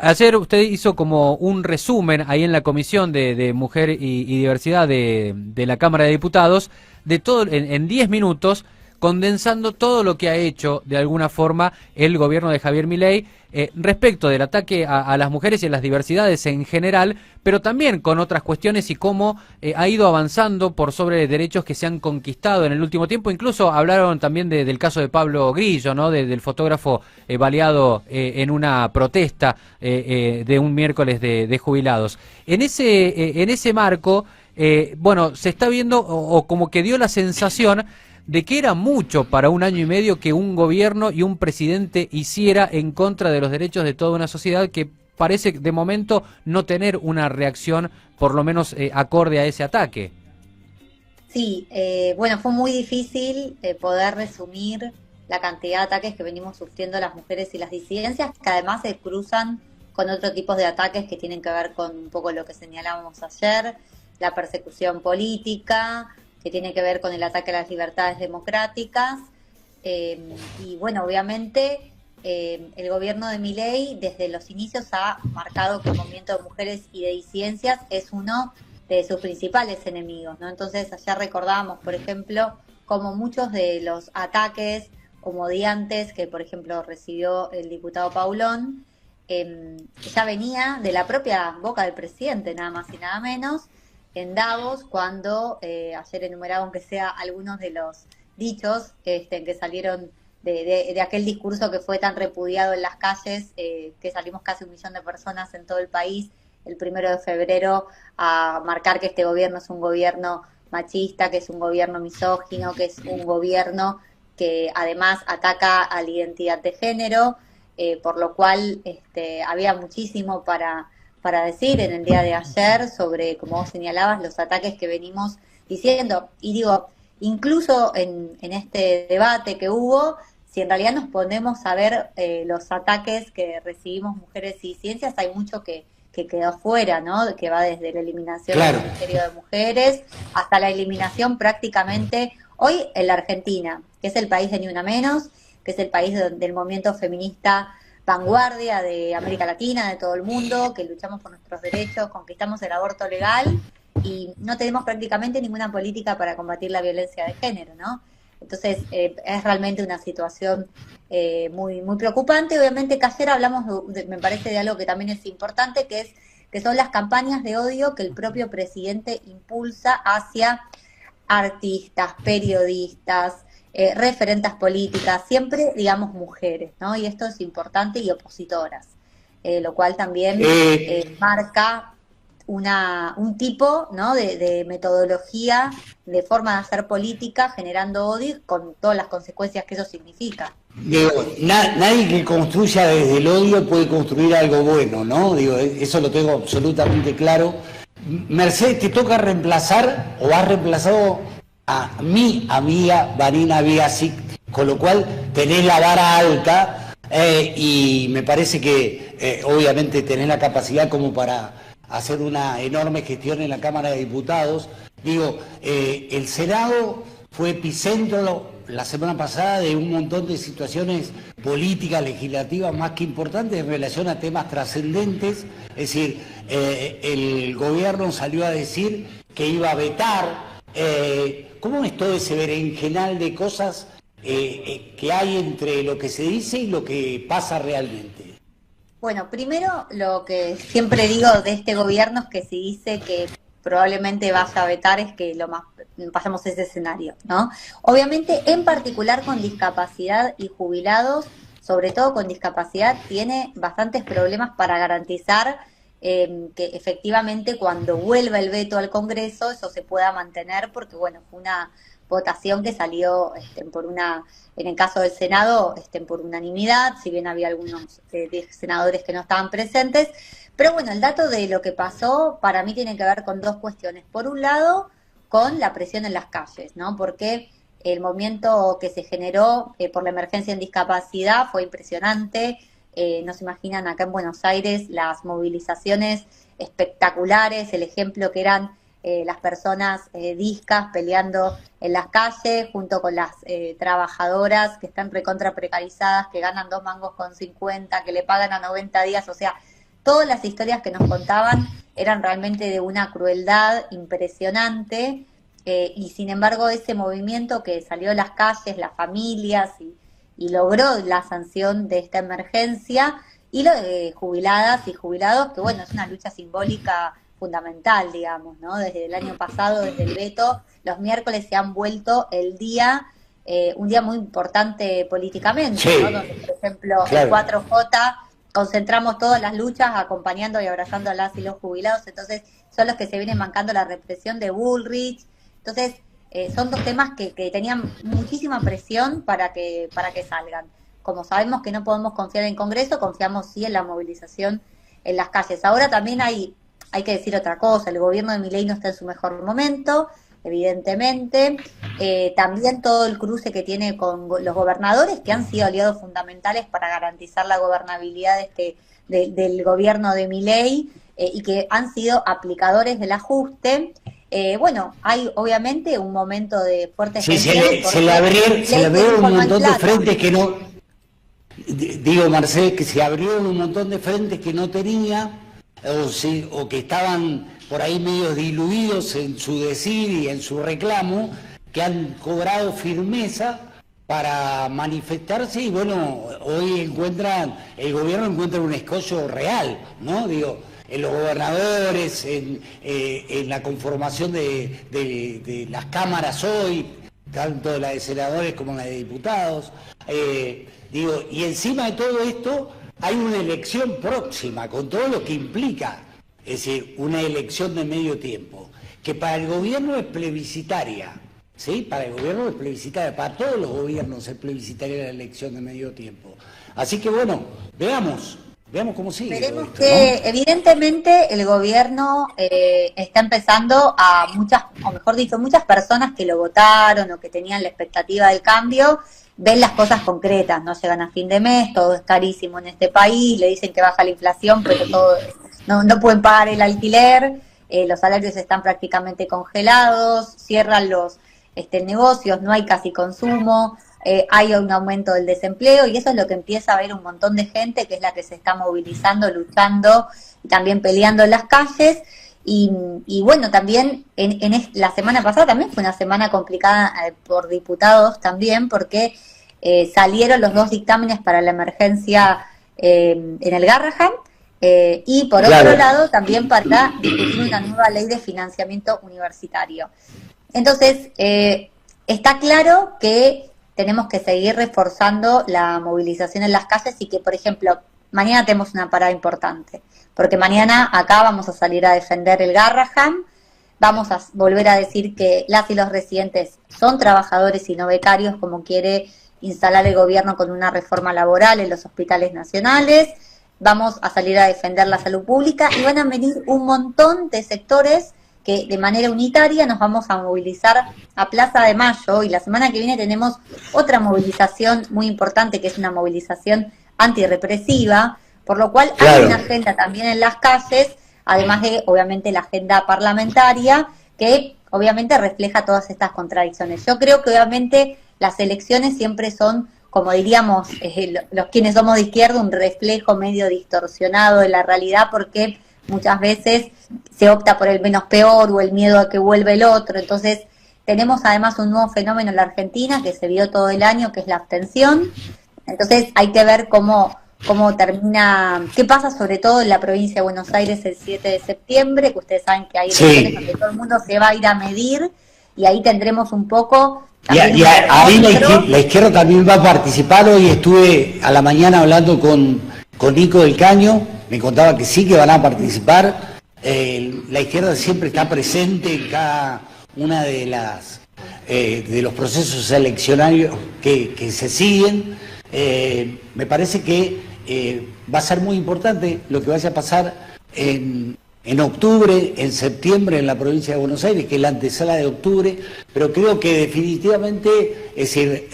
Ayer usted hizo como un resumen ahí en la Comisión de Mujer y Diversidad de la Cámara de Diputados, de todo en 10 minutos, condensando todo lo que ha hecho de alguna forma el gobierno de Javier Milei respecto del ataque a las mujeres y a las diversidades en general, pero también con otras cuestiones y cómo ha ido avanzando por sobre derechos que se han conquistado en el último tiempo. Incluso hablaron también del caso de Pablo Grillo, ¿no? Del fotógrafo baleado en una protesta de un miércoles de jubilados. En ese marco, bueno, se está viendo o como que dio la sensación de que era mucho para un año y medio que un gobierno y un presidente hiciera en contra de los derechos de toda una sociedad que parece de momento no tener una reacción por lo menos acorde a ese ataque. Sí, bueno, fue muy difícil poder resumir la cantidad de ataques que venimos sufriendo las mujeres y las disidencias, que además se cruzan con otro tipo de ataques que tienen que ver con un poco lo que señalábamos ayer, la persecución política, que tiene que ver con el ataque a las libertades democráticas. Y bueno, obviamente el gobierno de Milei desde los inicios ha marcado que el movimiento de mujeres y de disidencias es uno de sus principales enemigos, ¿no? Entonces allá recordábamos, por ejemplo, como muchos de los ataques odiantes que, por ejemplo, recibió el diputado Paulón, ya venía de la propia boca del presidente, nada más y nada menos, en Davos, cuando ayer enumeraba, aunque sea algunos de los dichos que salieron de aquel discurso que fue tan repudiado en las calles, que salimos casi 1 millón de personas en todo el país el 1 de febrero a marcar que este gobierno es un gobierno machista, que es un gobierno misógino, que es un gobierno que además ataca a la identidad de género, por lo cual había muchísimo para decir en el día de ayer sobre, como vos señalabas, los ataques que venimos diciendo. Y digo, incluso en este debate que hubo, si en realidad nos ponemos a ver los ataques que recibimos mujeres y ciencias, hay mucho que quedó fuera, ¿no? Que va desde la eliminación del Claro. Ministerio de Mujeres hasta la eliminación prácticamente hoy en la Argentina, que es el país de Ni Una Menos, que es el país del movimiento feminista vanguardia de América Latina, de todo el mundo, que luchamos por nuestros derechos, conquistamos el aborto legal y no tenemos prácticamente ninguna política para combatir la violencia de género, ¿no? Entonces es realmente una situación muy muy preocupante. Obviamente que ayer hablamos, me parece, de algo que también es importante, que son las campañas de odio que el propio presidente impulsa hacia artistas, periodistas, referentas políticas, siempre, digamos, mujeres, ¿no? Y esto es importante, y opositoras, lo cual también marca un tipo, ¿no? de metodología, de forma de hacer política, generando odio, con todas las consecuencias que eso significa. Digo, nadie que construya desde el odio puede construir algo bueno, ¿no? Digo, eso lo tengo absolutamente claro. Mercedes, te toca reemplazar o has reemplazado a mi amiga Vanina Biasic, con lo cual tenés la vara alta y me parece que obviamente tenés la capacidad como para hacer una enorme gestión en la Cámara de Diputados. Digo, el Senado fue epicentro la semana pasada de un montón de situaciones políticas, legislativas más que importantes en relación a temas trascendentes. Es decir, el gobierno salió a decir que iba a vetar. ¿Cómo es todo ese berenjenal de cosas que hay entre lo que se dice y lo que pasa realmente? Bueno, primero lo que siempre digo de este gobierno es que si dice que probablemente vaya a vetar es que lo más pasamos ese escenario, ¿no? Obviamente, en particular con discapacidad y jubilados, sobre todo con discapacidad, tiene bastantes problemas para garantizar que efectivamente cuando vuelva el veto al Congreso eso se pueda mantener, porque bueno, fue una votación que salió en el caso del Senado, por unanimidad, si bien había algunos senadores que no estaban presentes. Pero bueno, el dato de lo que pasó para mí tiene que ver con dos cuestiones. Por un lado, con la presión en las calles, ¿no? Porque el movimiento que se generó por la emergencia en discapacidad fue impresionante. No se imaginan acá en Buenos Aires las movilizaciones espectaculares, el ejemplo que eran las personas discas peleando en las calles junto con las trabajadoras que están recontra precarizadas, que ganan 2 mangos con 50, que le pagan a 90 días, o sea, todas las historias que nos contaban eran realmente de una crueldad impresionante, y sin embargo ese movimiento que salió a las calles, las familias, y logró la sanción de esta emergencia, y lo de jubiladas y jubilados, que bueno, es una lucha simbólica fundamental, digamos, ¿no? Desde el año pasado, desde el veto, los miércoles se han vuelto un día muy importante políticamente, sí, ¿no? Donde, por ejemplo, claro, el 4J concentramos todas las luchas acompañando y abrazando a las y los jubilados, entonces son los que se vienen bancando la represión de Bullrich. Entonces son dos temas que tenían muchísima presión para que salgan. Como sabemos que no podemos confiar en Congreso, confiamos sí en la movilización en las calles. Ahora también hay que decir otra cosa, el gobierno de Milei no está en su mejor momento, evidentemente. También todo el cruce que tiene con los gobernadores, que han sido aliados fundamentales para garantizar la gobernabilidad del gobierno de Milei, y que han sido aplicadores del ajuste. Bueno, hay obviamente un momento de fuerte sí, tensión. se le abrieron un montón de frentes que no, digo, Marcel, que se abrieron un montón de frentes que no tenía, o que estaban por ahí medio diluidos en su decir y en su reclamo, que han cobrado firmeza para manifestarse, y bueno, hoy el gobierno encuentra un escollo real, ¿no? Digo, en los gobernadores, en la conformación de las cámaras hoy, tanto de la de senadores como la de diputados, digo, y encima de todo esto hay una elección próxima, con todo lo que implica, es decir, una elección de medio tiempo, que para el gobierno es plebiscitaria, ¿sí? Para el gobierno es plebiscitaria, para todos los gobiernos es plebiscitaria la elección de medio tiempo. Así que bueno, veamos cómo sigue. Veremos esto, que ¿no? evidentemente el gobierno está empezando a muchas personas que lo votaron o que tenían la expectativa del cambio, ven las cosas concretas, no llegan a fin de mes, todo es carísimo en este país, le dicen que baja la inflación, pero no pueden pagar el alquiler, los salarios están prácticamente congelados, cierran los negocios, no hay casi consumo. Hay un aumento del desempleo, y eso es lo que empieza a ver un montón de gente, que es la que se está movilizando, luchando y también peleando en las calles. Y bueno, también la semana pasada también fue una semana complicada por diputados también, porque salieron los 2 dictámenes para la emergencia en el Garrahan, y por otro lado también para discutir una nueva ley de financiamiento universitario. Entonces, está claro que tenemos que seguir reforzando la movilización en las calles, y que, por ejemplo, mañana tenemos una parada importante, porque mañana acá vamos a salir a defender el Garrahan, vamos a volver a decir que las y los residentes son trabajadores y no becarios, como quiere instalar el gobierno con una reforma laboral en los hospitales nacionales, vamos a salir a defender la salud pública, y van a venir un montón de sectores que de manera unitaria nos vamos a movilizar a Plaza de Mayo, y la semana que viene tenemos otra movilización muy importante, que es una movilización antirrepresiva, por lo cual hay una agenda también en las calles, además de, obviamente, la agenda parlamentaria, que obviamente refleja todas estas contradicciones. Yo creo que obviamente las elecciones siempre son, como diríamos los quienes somos de izquierda, un reflejo medio distorsionado de la realidad, porque muchas veces se opta por el menos peor o el miedo a que vuelva el otro. Entonces tenemos además un nuevo fenómeno en la Argentina que se vio todo el año, que es la abstención. Entonces hay que ver cómo termina, qué pasa sobre todo en la provincia de Buenos Aires el 7 de septiembre, que ustedes saben que hay elecciones donde todo el mundo se va a ir a medir, y ahí tendremos un poco... Y ahí la izquierda también va a participar. Hoy estuve a la mañana hablando con Nico del Caño, me contaba que sí, que van a participar. La izquierda siempre está presente en cada una de los procesos eleccionarios que se siguen. Me parece que va a ser muy importante lo que vaya a pasar en octubre, en septiembre en la provincia de Buenos Aires, que es la antesala de octubre, pero creo que definitivamente, es decir,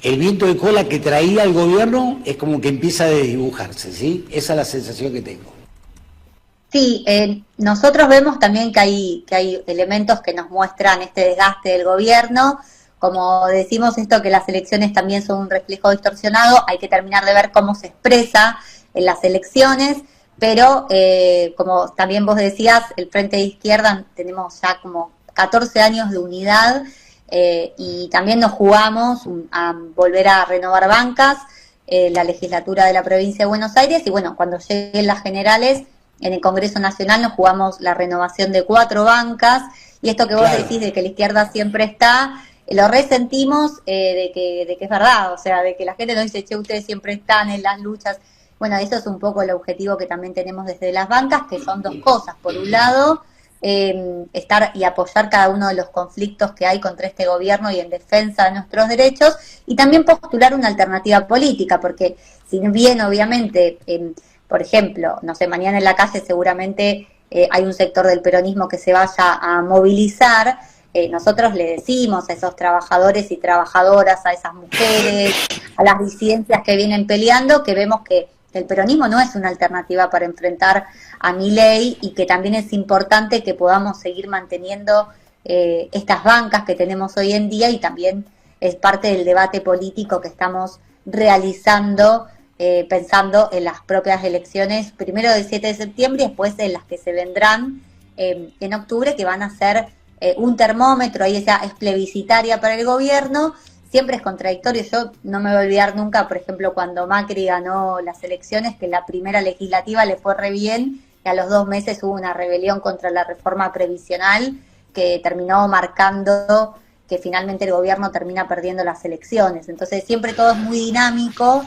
el viento de cola que traía el gobierno es como que empieza a desdibujarse, ¿sí? Esa es la sensación que tengo. Sí, nosotros vemos también que hay elementos que nos muestran este desgaste del gobierno. Como decimos esto, que las elecciones también son un reflejo distorsionado, hay que terminar de ver cómo se expresa en las elecciones. pero como también vos decías, el Frente de Izquierda tenemos ya como 14 años de unidad y también nos jugamos a volver a renovar bancas, la legislatura de la provincia de Buenos Aires, y bueno, cuando lleguen las generales, en el Congreso Nacional nos jugamos la renovación de 4 bancas, y esto que vos decís de que la izquierda siempre está, lo resentimos de que es verdad, o sea, de que la gente nos dice, che, ustedes siempre están en las luchas. Bueno, eso es un poco el objetivo que también tenemos desde las bancas, que son 2 cosas. Por un lado, estar y apoyar cada uno de los conflictos que hay contra este gobierno y en defensa de nuestros derechos, y también postular una alternativa política, porque si bien obviamente, por ejemplo, no sé, mañana en la calle seguramente hay un sector del peronismo que se vaya a movilizar, nosotros le decimos a esos trabajadores y trabajadoras, a esas mujeres, a las disidencias que vienen peleando, que vemos que el peronismo no es una alternativa para enfrentar a Milei, y que también es importante que podamos seguir manteniendo estas bancas que tenemos hoy en día, y también es parte del debate político que estamos realizando, pensando en las propias elecciones, primero del 7 de septiembre y después en las que se vendrán en octubre, que van a ser un termómetro, y esa es plebiscitaria para el gobierno. Siempre es contradictorio. Yo no me voy a olvidar nunca, por ejemplo, cuando Macri ganó las elecciones, que la primera legislativa le fue re bien, y a los 2 meses hubo una rebelión contra la reforma previsional que terminó marcando que finalmente el gobierno termina perdiendo las elecciones. Entonces siempre todo es muy dinámico,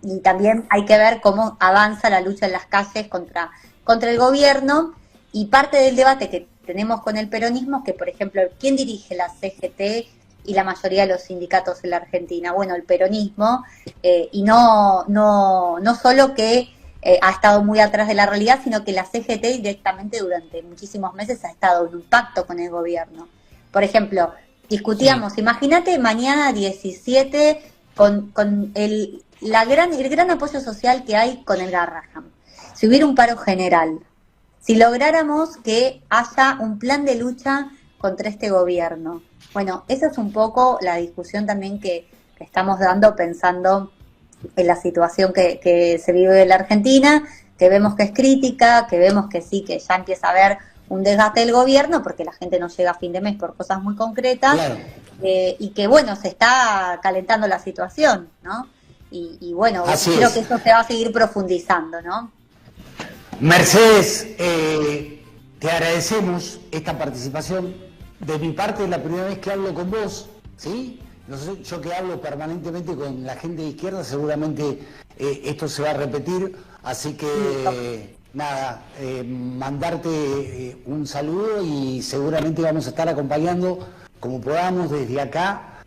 y también hay que ver cómo avanza la lucha en las calles contra el gobierno. Y parte del debate que tenemos con el peronismo, que por ejemplo, ¿quién dirige la CGT y la mayoría de los sindicatos en la Argentina? Bueno, el peronismo, y no solo que ha estado muy atrás de la realidad, sino que la CGT directamente durante muchísimos meses ha estado en un pacto con el gobierno. Por ejemplo, discutíamos, imagínate mañana 17 con el gran apoyo social que hay con el Garrahan. Si hubiera un paro general, si lográramos que haya un plan de lucha contra este gobierno. Bueno, esa es un poco la discusión también que estamos dando, pensando en la situación que se vive en la Argentina, que vemos que es crítica, que vemos que sí, que ya empieza a haber un desgaste del gobierno, porque la gente no llega a fin de mes por cosas muy concretas, claro. Y que bueno, se está calentando la situación, ¿no? Y bueno, creo que esto se va a seguir profundizando, ¿no? Mercedes, te agradecemos esta participación. De mi parte es la primera vez que hablo con vos, ¿sí? No sé, yo que hablo permanentemente con la gente de izquierda, seguramente esto se va a repetir, así que nada, mandarte un saludo, y seguramente vamos a estar acompañando como podamos desde acá,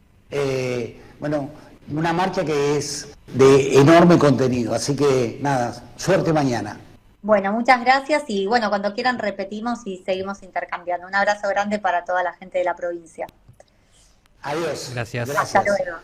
bueno, una marcha que es de enorme contenido, así que nada, suerte mañana. Bueno, muchas gracias, y bueno, cuando quieran repetimos y seguimos intercambiando. Un abrazo grande para toda la gente de la provincia. Adiós. Gracias. Hasta luego.